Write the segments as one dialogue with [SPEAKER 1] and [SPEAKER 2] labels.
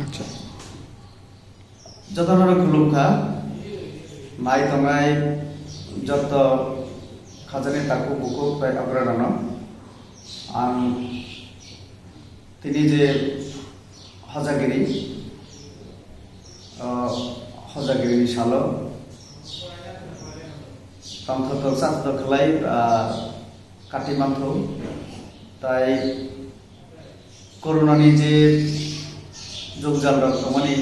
[SPEAKER 1] আচ্ছা
[SPEAKER 2] যতন খুলুমখা নাই তঙাই যত খাজানি তাকু বুকু প্রায় অগ্রানো আং তিনি যে হজাগিরি সালো তংথত চাত খেলাই কাটি মান্থু তাই করোনানি যে যোগজাল রকমানি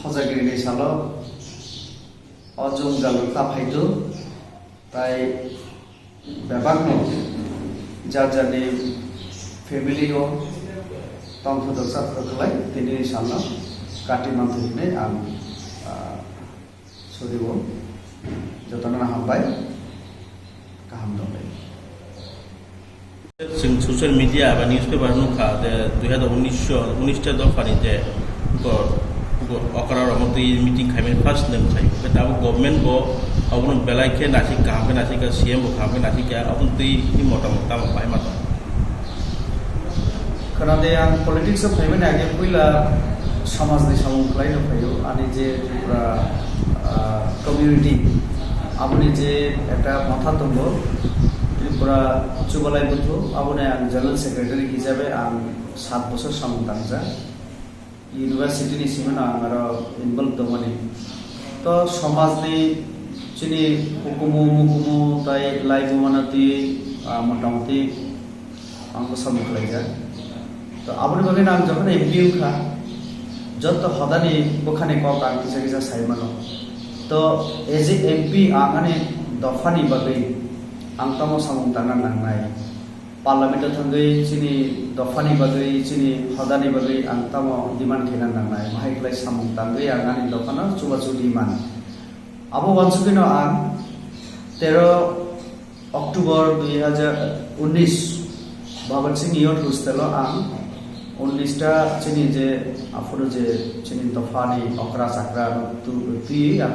[SPEAKER 2] হজাগিরি সালো অযোগজাল তাফাইতো তাই বেবাগনো যার জানি ফ্যামিলিও তংথত চাত খেলাই তিনি সালো কাটি মান্থু হিনে আं সরিব যতन हामबाय गाहाम दंबाय
[SPEAKER 3] जों ससियेल मिडिया बा निउज पेपार नुखा जे 2019 दफानि जे अकरा रमती मीटिंग खाइमेन फार्स्ट नेम खाइ दाबो गभर्नमेंट बो अबन बेलाइखे नासि कामके नासि का सीएम बो कामके नासि का अबन दै नि मोटामोट ताम बाय माता
[SPEAKER 2] खोनादे आं पलिटिक्स फाइमेन आगे पहिला समाजनि सामुखलाय नफायो आनि जे पुरा कम्युनिटी আপনি যে একটা মাথা দङ ত্রিপুরা উচ্চবালাই বুথু আপনি आं जनरल सेक्रेटारि हिसाबै आं 7 বছর समतांजा इउनिभार्सिटीनि सिमन आं इनभल्व दङनि तो समाजनि चिनि हुकुमु ताई लाइबु मानति मोटामोटी आंखौ सामुखलायजा तो আপনি बगे आं যখন एमपी खा যত হদানি বখানে কক आं किसा किसा साइमानो तो एज ए एमपी आंगाने दफानि बागै आं तमो सामुंताना नांनाय पार्लियामेंट थांगै चिनि दफानि बागै चिनि हदानि बागै आं तमो डिमांड खेना नांनाय माहायख्लाय सामुंतांगै आंगानि दफाना चुबाचु डिमांड आबो वानसुकिनो आं 13 अक्टोबर 2019 भगत सिंह यूथ हॉस्टेलो आं 19टा चिनि जे आफुरो जे चिनि दफानि अकरा चाकरा तुइ आं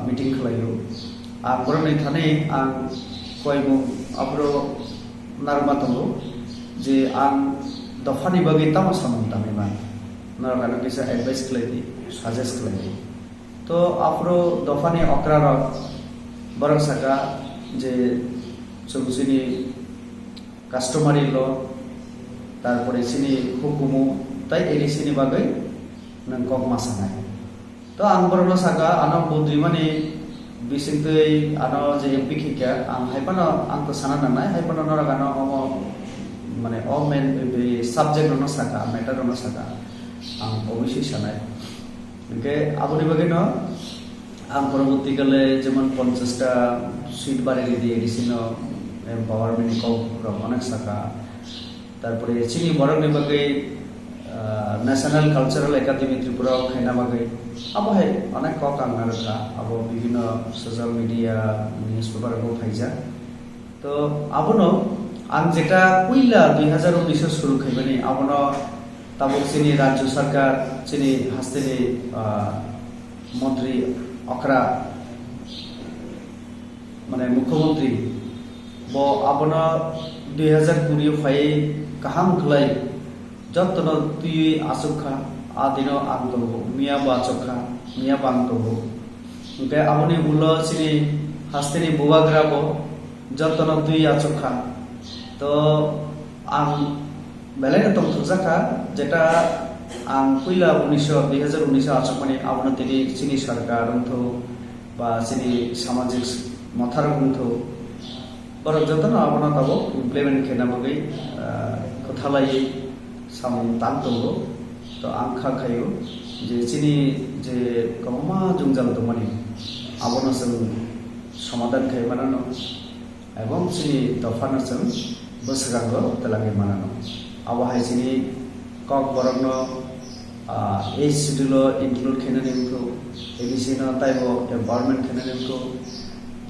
[SPEAKER 2] मीटिंग खालायो आं बरनै थाने आं कयमु आफुरो नारमा दंगो जे आं दफानि बागै तामा सामुंतानिमा नारगानो किसा एडवाइस खालायदि साजेस्ट खालायदि तो आफुरो दफानि अकरा बरक साका जे चौसिनि कास्टमारि ल তারপরে চিনি হুকুমু তাই এডিসিনি বাগৈ নং কক মাসানাय তো आं बरनो सागा आनो बुद्रि माने बिसिंतै आनो जे एमपी खिका आं हाइपानो आं तो साना नानाय हाइपानो नरागानो अमो माने अ मेन बे सब्जेक्ट नो साका मैटर नो साका आं अबश्य सानाय ओके आबुनि बागैनो आं परबर्तीकाले जेमन 50टा सीट बारे दि एडिसिनो एम्पावरमेंट কক अनेक साका তারপরে চিনি বরংনি বাগৈ ন্যাশনাল কালচারাল একাডেমি ত্রিপুরা খাইনা বাগৈ আবো হাই অনেক কক আংনারকা আবো বিভিন্ন সোশ্যাল মিডিয়া নিউজ পেপার গো ফাইজা তো আবনো আং যেটা কইলা 2019 শুরু খাইবানি আবনো তাবক চিনি রাজ্য সরকার চিনি হাস্তেনি মন্ত্রী অকরা মানে মুখ্যমন্ত্রী ব আবনো 2020 phi kaham khlai jottono tui asukha adino angtobo miya bachokha miya bangtobo uke amoni ulo sini hasteni buwagrabo jottono tui achokha to ang belai tong thujaka jeta ang puila 2019 achokmani abono tini sini sarkar untho ba sini samajik mathar untho बरक जतन आपना तबो implement खेना बगै कथालाई सामु ताम दंगो तो आंखा खायो जे चिनि जे कमा जुंजाल दमनि आबनो जों समाधान खाय मानानो एवं चिनि दफानो जों बोसरांगो तलागे मानानो आबहाय चिनि कक बरकनो ए शिड्यूल इनक्लूड खेना निमखौ एबिसिनो टाइपो एनवायरनमेंट खेना निमखौ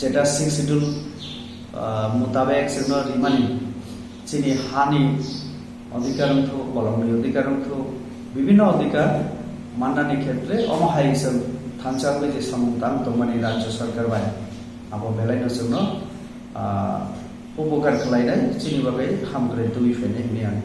[SPEAKER 2] जेटा 6 शिड्यूल मुताबिक जोंनो रिमानि चिनि हानि अधिकारंखौ बलंनि अधिकारंखौ विभिन्न अधिकार माननायनि क्षेत्रे अमहाय जों थांचाबो जे सामुंतां दंमानि राज्य सरकार बाय आबो बेलायनो जोंनो उपकार खालायनाय चिनि बागै हामग्रे दुइ फेने आं